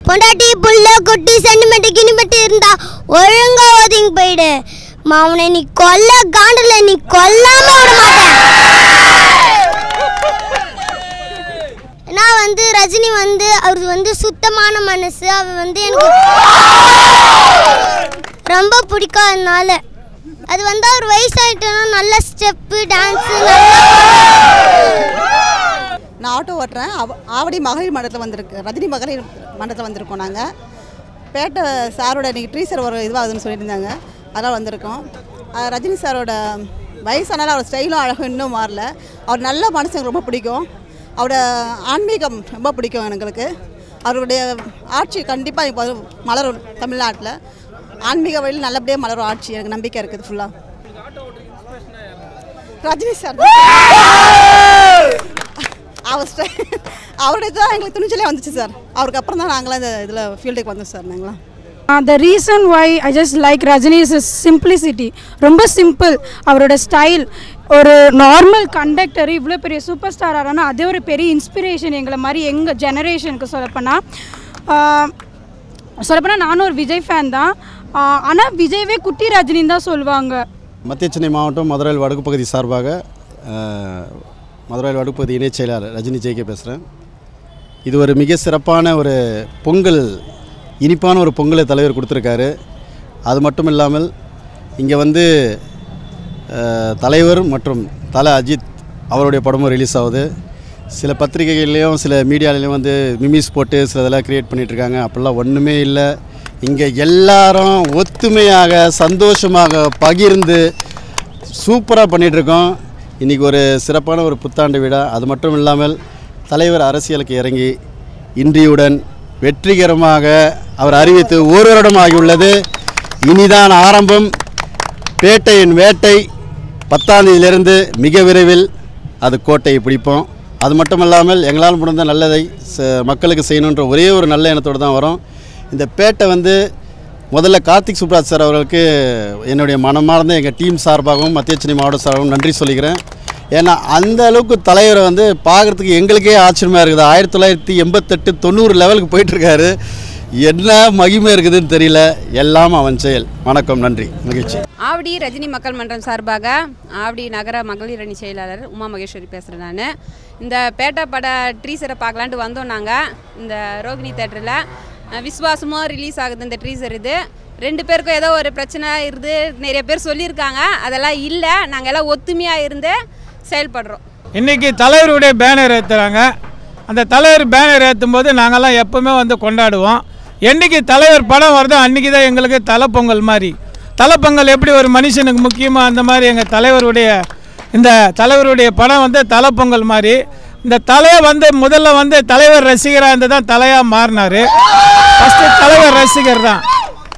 பொண்டாட்டி புள்ள குட்டி சென்டிமெண்ட் கிணிமெண்ட் இருந்தா ஒழுங்கா ஓதிங்க போயிடு. மாவனை நீ கொல்ல காண்டல, நீ கொல்லாம விட மாட்டேன். நான் வந்து ரஜினி வந்து அவர் வந்து சுத்தமான மனசு. அவர் வந்து எனக்கு ரொம்ப பிடிக்காதனால அது வந்து அவர் வயசாயிட்டனா நல்ல ஸ்டெப்பு டான்ஸு நான் ஆட்டோ ஓட்டுறேன். ஆவடி மகளிர் மன்றத்தில் வந்திருக்கு, ரஜினி மகளிர் மன்றத்தில் வந்திருக்கோம். நாங்கள் பேட்டை சாரோட இன்றைக்கி ட்ரீசர் ஒரு இதுவாகுதுன்னு சொல்லியிருந்தாங்க, அதெல்லாம் வந்திருக்கோம். ரஜினி சாரோட வயசானாலும் அவர் ஸ்டைலும் அழகும் இன்னும் மாறல. அவர் நல்ல மனுஷங்க ரொம்ப பிடிக்கும். அவரோட ஆன்மீகம் ரொம்ப பிடிக்கும் எங்களுக்கு. அவருடைய ஆட்சி கண்டிப்பாக இப்போ மலரும் தமிழ்நாட்டில். ஆன்மீக வழியில் நல்லபடியாக மலரும் ஆட்சி எனக்கு நம்பிக்கை இருக்குது ஃபுல்லாக. ரஜினி சார் அவருடைய தான் எங்களுக்கு துணிச்சலே வந்துச்சு சார். அவருக்கு அப்புறம் தான் நாங்களாம் இந்த இதில் ஃபீல்டுக்கு வந்தோம் சார். நாங்களாம் The reason why I just like Rajini is his simplicity. ரொம்ப சிம்பிள். அவரோட ஸ்டைல், ஒரு நார்மல் கண்டக்டர் இவ்வளோ பெரிய சூப்பர் ஸ்டார் ஆறானா அதே ஒரு பெரிய இன்ஸ்பிரேஷன் எங்களை மாதிரி எங்கள் ஜெனரேஷனுக்கு சொல்லப்போனால் நானும் ஒரு விஜய் ஃபேன் தான். ஆனால் விஜயவே குட்டி ரஜினின்னு தான் சொல்லுவாங்க. மத்திய சென்னை மாவட்டம் மதுரை வடக்கு பகுதி சார்பாக மதுரை வடக்கு பகுதி இணைச் செயலாளர் ரஜினி ஜெய்கே பேசுகிறேன். இது ஒரு மிக சிறப்பான ஒரு பொங்கல், இனிப்பான ஒரு பொங்கலை தலைவர் கொடுத்துருக்காரு. அது மட்டும் இல்லாமல் இங்கே வந்து தலைவர் மற்றும் தல அஜித் அவருடைய படமும் ரிலீஸ் ஆகுது. சில பத்திரிகைகள்லேயும் சில மீடியாலேயும் வந்து மிமிஸ் போட்டு சில இதெல்லாம் க்ரியேட் பண்ணிகிட்ருக்காங்க. அப்படிலாம் ஒன்றுமே இல்லை. இங்கே எல்லாரும் ஒத்துமையாக சந்தோஷமாக பகிர்ந்து சூப்பராக பண்ணிகிட்ருக்கோம். இன்றைக்கி ஒரு சிறப்பான ஒரு புத்தாண்டு விழா. அது மட்டும் இல்லாமல் தலைவர் அரசியலுக்கு இறங்கி இன்றியுடன் வெற்றிகரமாக அவர் அறிவித்து ஒரு வருடம் ஆகியுள்ளது. இனிதான் ஆரம்பம். பேட்டையின் வேட்டை 10ஆம் தேதியிலிருந்து மிக விரைவில் அது கோட்டையை பிடிப்போம். அது மட்டுமல்லாமல் எங்களால் முடிந்த நல்லதை மக்களுக்கு செய்யணுன்ற ஒரே ஒரு நல்ல எண்ணத்தோடு தான் வரோம். இந்த பேட்டை வந்து முதல்ல கார்த்திக் சுப்ராஜ் சார் அவர்களுக்கு என்னுடைய மனமார்ந்த எங்கள் டீம் சார்பாகவும் மத்திய சென்னை மாவட்ட சார்பாகவும் நன்றி சொல்லிக்கிறேன். ஏன்னா அந்த அளவுக்கு தலைவரை வந்து பார்க்குறதுக்கு எங்களுக்கே ஆச்சரியமாக இருக்குது. 1988-90 லெவலுக்கு போயிட்டுருக்காரு. என்ன மகிமை இருக்குதுன்னு தெரியல. எல்லாம் அவன் செயல். வணக்கம், நன்றி, மகிழ்ச்சி. ஆவடி ரஜினி மக்கள் மன்றம் சார்பாக ஆவடி நகர மகளிர் அணி செயலாளர் உமா மகேஸ்வரி பேசுகிறேன். நான் இந்த பேட்டை பட ட்ரீசரை பார்க்கலான்ட்டு வந்தோம். நாங்கள் இந்த ரோகிணி தேட்டரில் விஸ்வாசமாக ரிலீஸ் ஆகுது இந்த ட்ரீசர். இது 2 பேருக்கும் ஏதோ ஒரு பிரச்சனை இருந்து நிறைய பேர் சொல்லியிருக்காங்க. அதெல்லாம் இல்லை, நாங்கள் எல்லாம் ஒத்துமையாக இருந்து செயல்படுறோம். இன்றைக்கி தலைவருடைய பேனர் ஏற்றுறாங்க. அந்த தலைவர் பேனர் ஏற்றும் போது நாங்கள்லாம் எப்போவுமே வந்து கொண்டாடுவோம். என்றைக்கு தலைவர் படம் வருதோ அன்றைக்கி தான் எங்களுக்கு தலைப்பொங்கல் மாதிரி. தலைப்பொங்கல் எப்படி ஒரு மனுஷனுக்கு முக்கியமாக அந்த மாதிரி எங்கள் தலைவருடைய படம் வந்து தலைப்பொங்கல் மாதிரி. இந்த தலையை வந்து முதல்ல வந்து தலைவர் ரசிகராக இருந்து தான் தலையாக மாறினார். ஃபஸ்ட்டு தலைவர் ரசிகர் தான்.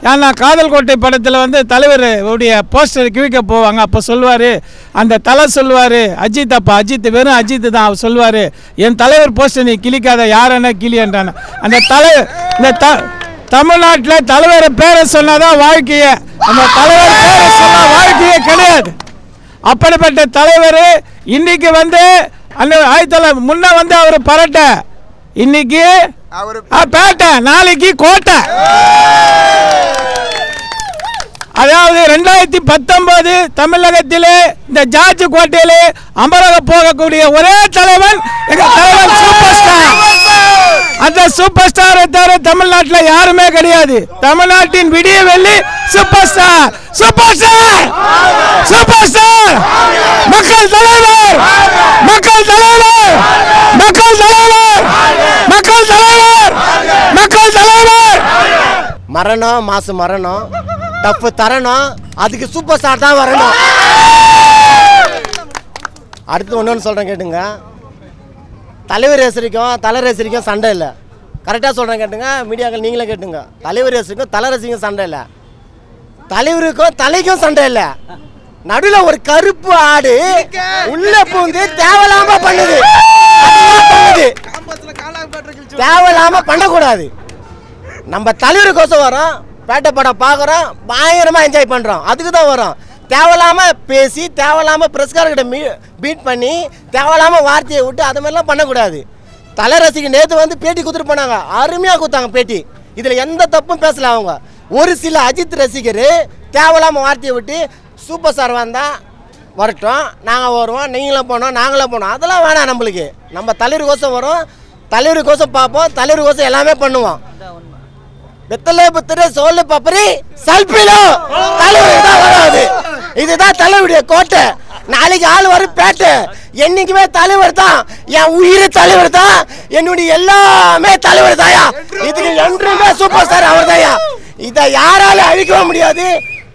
ஏன்னா காதல் கோட்டை படத்தில் வந்து தலைவருடைய போஸ்டர் கிழிக்க போவாங்க. அப்போ சொல்லுவார், அந்த தலை சொல்லுவார், அஜித், அப்போ அஜித் வெறும் அஜித் தான். அவர் சொல்லுவார், என் தலைவர் போஸ்டர் நீ கிழிக்காத, யாரன்னா கிளியன்றான. அந்த இந்த தமிழ்நாட்டில் தலைவர் பேரை சொன்னாதான் வாழ்க்கையே. அந்த தலைவர் பேரை சொன்னால் வாழ்க்கையே கிடையாது. அப்படிப்பட்ட தலைவர் இன்னைக்கு வந்து அந்த முன்ன வந்து அவர் பரட்டை, இன்னைக்கு பேட்டை, நாளைக்கு கோட்டை. அதாவது 2019 தமிழகத்திலே இந்த ஜார்ஜ் கோட்டையிலே அமரக போகக்கூடிய ஒரே தலைவன் எங்கள் தலைவன் சூப்பர் ஸ்டார். அந்த சூப்பர் ஸ்டாரை தவிர தமிழ்நாட்டில் யாருமே கிடையாது. தமிழ்நாட்டின் விடிய வெள்ளி super star, super star, super star, மக்கள் தலைவர், மக்கள் தலைவர், மக்கள் தலைவர், மக்கள் தலைவர், மக்கள் தலைவர். மரணம் மாசு மரணம் டஃப் தரணும், அதுக்கு சூப்பர் ஸ்டார் தான் வரணும். அடுத்து ஒன்று சொல்கிறேன் கேட்டுங்க. தலைவர் ரசிகருக்கும் சண்டை இல்லை. கரெக்டாக சொல்கிறேன் கேட்டுங்க. மீடியாக்கள் நீங்களே கேட்டுங்க. தலைவர் ரசிகருக்கும் தலை ரசிகருக்கும் சண்டை இல்லை. தலைவருக்கும் தலைக்கும் சண்டை இல்லை. நடுவில் ஒரு கருப்பு ஆடு உள்ள பூந்து தேவையில்லாம பண்ணுது. தேவையில்லாம பண்ணக்கூடாது. நம்ம தலைவருக்கோசம் வரோம், பேட்டை படம் பார்க்குறோம், பயங்கரமாக என்ஜாய் பண்ணுறோம். அதுக்கு தான் வரோம். தேவையில்லாமல் பேசி தேவையில்லாமல் பிரஸ்கார்கிட்ட பீட் பண்ணி தேவையில்லாமல் வார்த்தையை விட்டு அது மாதிரிலாம் பண்ணக்கூடாது. தலை ரசிகர் நேற்று வந்து பேட்டி கொடுத்துட்டு போனாங்க. அருமையாக கொடுத்தாங்க பேட்டி. இதில் எந்த தப்பும் பேசல அவங்க. ஒரு சில அஜித் ரசிகர் தேவையில்லாமல் வார்த்தையை விட்டு சூப்பர் ஸ்டார் வந்தால் வரட்டும், நாங்கள் வருவோம், நீங்களும் போனோம், நாங்களும் போனோம், அதெல்லாம் வேணாம். நம்மளுக்கு நம்ம தலைவருக்கோசம் வரும், தலைவருக்கோசம் பார்ப்போம், தலைவருக்கோசம் எல்லாமே பண்ணுவோம். வெத்தலை புத்தரு சோழ பப்பரி சல்பிலோ தலைவர் தான் வராது. இதுதான் தலைவருடைய கோட்டை. நாளைக்கு ஆள் வரும் பேட்டை. என்னைக்குமே தலைவர் தான், என் உயிர் தலைவர் தான், என்னுடைய எல்லாமே தலைவர் தாயா. இதுக்கு என்றுமே சூப்பர் ஸ்டார் அவர் தாயா. இதை யாராலும் அழிக்கவும் முடியாது,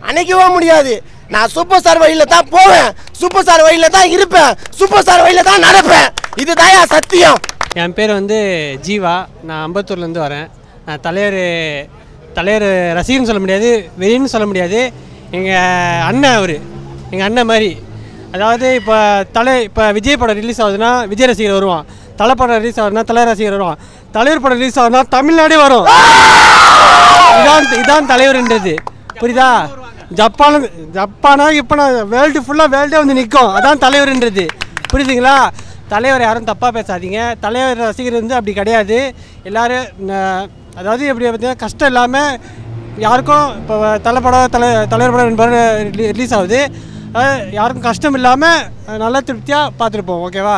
அணைக்கவும் முடியாது. நான் சூப்பர் ஸ்டார் வழியில் தான் போவேன், சூப்பர் ஸ்டார் வழியில் தான் இருப்பேன், சூப்பர் ஸ்டார் வழியில் தான் நடப்பேன். இது தாயா சத்தியம். என் பேர் வந்து ஜீவா. நான் அம்பத்தூர்லேருந்து வரேன். நான் தலைவர் ரசிகர்னு சொல்ல முடியாது, வெறின்னு சொல்ல முடியாது. எங்கள் அண்ணன் அவர், எங்கள் அண்ணன் மாதிரி. அதாவது இப்போ விஜய் படம் ரிலீஸ் ஆகுதுன்னா விஜய் ரசிகர் வருவான், தலை படம் ரிலீஸ் ஆகுதுன்னா தலை ரசிகர் வருவான், தலைவர் படம் ரிலீஸ் ஆகுதுன்னா தமிழ்நாடே வரும். இதான் தலைவர்ன்றது, புரியுதா? ஜப்பானா இப்போ வேர்ல்டு வேர்ல்டே வந்து நிற்கும், அதான் தலைவர்ன்றது, புரியுதுங்களா? தலைவர் யாரும் தப்பாக பேசாதீங்க. தலைவர் ரசிகர் வந்து அப்படி கிடையாது. எல்லோரும் அதாவது எப்படி பார்த்தீங்கன்னா கஷ்டம் இல்லாமல் யாருக்கும் இப்போ தலைவர் படம் ரிலீஸ் ஆகுது, யாருக்கும் கஷ்டம் இல்லாமல் நல்லா திருப்தியாக பார்த்துருப்போம். ஓகேவா?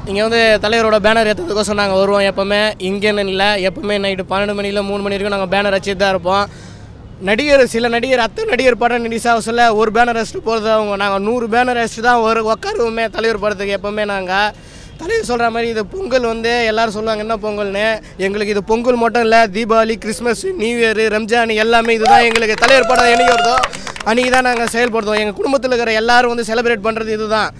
இங்கே வந்து தலைவரோட பேனர் ஏற்றுறதுக்கோசம் நாங்கள் வருவோம். எப்போவுமே இங்கேன்னு இல்லை, எப்போவுமே நைட்டு 12 மணியில் 3 மணி வரைக்கும் நாங்கள் பேனர் வச்சுட்டு தான் இருப்போம். சில நடிகர் அத்தனை நடிகர் படம் ரிலீஸ் ஆக சொல்ல ஒரு பேனர் வச்சுட்டு போகிறது அவங்க. நாங்கள் 100 பேனர் வச்சுட்டு தான் உட்காருவோமே தலைவர் படத்துக்கு. எப்போவுமே நாங்கள் தலைவர் சொல்கிற மாதிரி இது பொங்கல் வந்து எல்லோரும் சொல்லுவாங்க என்ன பொங்கல்னு. எங்களுக்கு இது பொங்கல் மட்டும் இல்லை, Deepavali, Christmas, new year, Ramzan எல்லாமே இதுதான் எங்களுக்கு. தலைவர் படம் என்னைக்கு வருதோ அன்றைக்கி தான் நாங்கள் செயல்படுத்துவோம். எங்கள் குடும்பத்தில் இருக்கிற எல்லோரும் வந்து செலிப்ரேட் பண்ணுறது இதுதான்.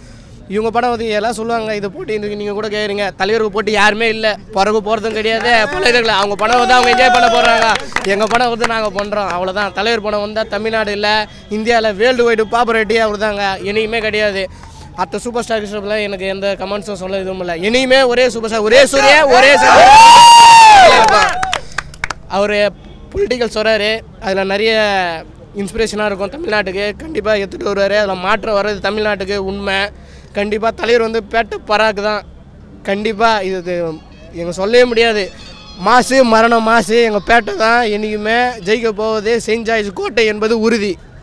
இவங்க படம் வந்து எல்லாம் சொல்லுவாங்க இது போட்டி இருக்கு, நீங்கள் கூட கேட்குறீங்க. தலைவருக்கு போட்டி யாருமே இல்லை, பிறகு போகிறதும் கிடையாது, பழைய அவங்க படம் வந்து அவங்க என்ஜாய் பண்ண போகிறாங்க. எங்கள் படம் வந்து நாங்கள் பண்ணுறோம், அவ்வளோதான். தலைவர் படம் வந்தால் தமிழ்நாடு இல்லை, இந்தியாவில் வேர்ல்டு வைடு பாப்புலாரிட்டி அவர் தாங்க, என்னைக்குமே கிடையாது. அடுத்த சூப்பர் ஸ்டார் கிருஷ்ணபில் எனக்கு எந்த கமெண்ட்ஸும் சொல்ல இதுவும் இல்லை. இனிமே ஒரே சூப்பர் ஸ்டார், ஒரே சூரிய, ஒரே அவர் பொலிட்டிக்கல் சொல்கிறாரு, அதில் நிறைய இன்ஸ்பிரேஷனாக இருக்கும் தமிழ்நாட்டுக்கு. கண்டிப்பாக எடுத்துகிட்டு வருவார், அதில் மாற்றம் வர்றது தமிழ்நாட்டுக்கு உண்மை. கண்டிப்பாக தலைவர் வந்து பேட்டை பராக்கு தான். கண்டிப்பாக இது எங்கள் சொல்லவே முடியாது. மாசு மரணம் மாசு, எங்கள் பேட்டை தான் என்றைக்குமே ஜெயிக்க போவது. செயின்ட் ஜார்ஜ் கோட்டை என்பது உறுதி.